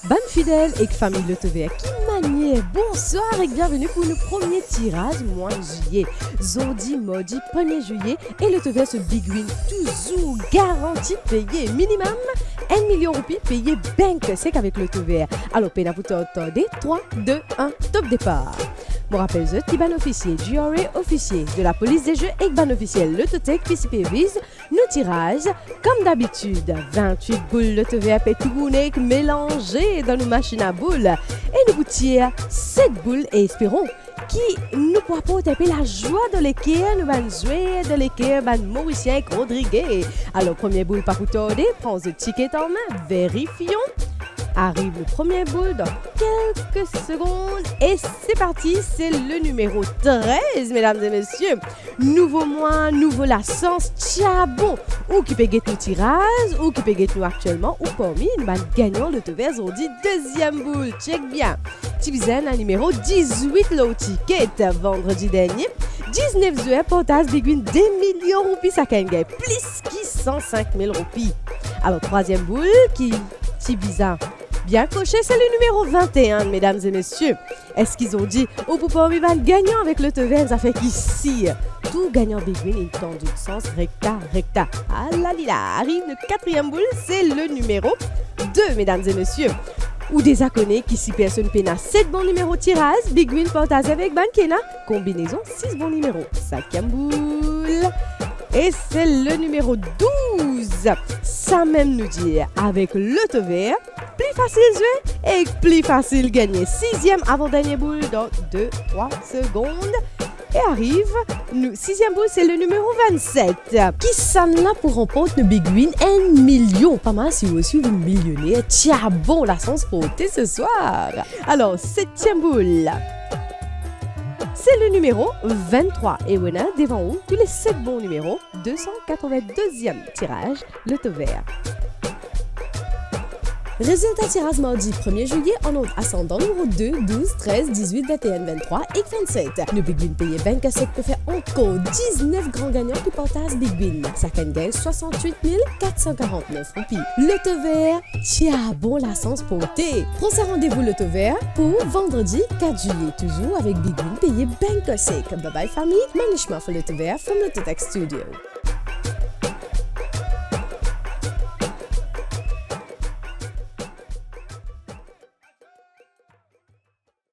Bonne fidèle et famille Loto Vert qui maniait. Bonsoir et bienvenue pour le premier tirage mois de juillet. Zodi, Modi, 1er juillet et Loto Vert ce Big Win toujours garanti payé minimum 1 million de roupies payé bank sec avec Loto Vert. Alors, pena pour t'entendre 3, 2, 1, top départ. Mon rappel the Tiban officier, Gioré officier de la police des jeux et ban officiel Lototech PCP vise nos tirages comme d'habitude 28 boules Loto Vert pétouné mélangées dans nos machines à boules et nous gouttières 7 boules et espérons qui nous pourra taper la joie de l'équipe nous van jouer de l'équipe ban Mauricien Rodriguez. Alors première boule pas pour tarder, prends le ticket en main, vérifions. Arrive le premier boule dans quelques secondes et c'est parti, c'est le numéro 13, mesdames et messieurs. Nouveau mois, nouveau licence, tchabon. Ou qui peut guetter le tirage, ou qui peut guetter nous actuellement, ou parmi nous gagnons le Loto Vert dit deuxième boule. Check bien. Tibizen à numéro 18, low ticket, vendredi dernier. 19 juillet, portage Big Win 2 millions de roupies, ça gagne plus qui 105 000 roupies. Alors, troisième boule qui Tibizan. Bien coché, c'est le numéro 21, mesdames et messieurs. Est-ce qu'ils ont dit au pouvoir va gagnant avec le Loto Vert, ça fait qu'ici, tout gagnant Big Win est dans du sens recta. Ah là là, arrive le quatrième boule, c'est le numéro 2, mesdames et messieurs. Ou des aconnés qui si personne pena 7 bons numéros tirage, Big Win portage avec Bankena, combinaison 6 bons numéros. Cinquième boule. Et c'est le numéro 12. Ça même nous dit avec le Loto Vert, plus facile jouer et plus facile gagner. Sixième avant-dernier boule dans 2-3 secondes. Et arrive, sixième boule, c'est le numéro 27. Qui s'en là pour remporter le Big Win 1 million. Pas mal si vous aussi vous millionnaire. Tiens bon la sens portée ce soir. Alors, septième boule. C'est le numéro 23. Et voilà, devant vous, tous les 7 bons numéros. 282e tirage, Loto Vert. Résultat tirage mardi 1er juillet en ordre ascendant numéro 2, 12, 13, 18, 21, 23 et 27. Le Big Win payé 24 peut faire encore 19 grands gagnants qui partagent Big Win. Ça gagne 68 449 roupies. Loto Vert, tiens bon la sens portée. Prochain rendez-vous Loto Vert pour vendredi 4 juillet, toujours avec Big Win payé 25. Bye bye famille, Manishma for Loto Vert from Lototech Studio.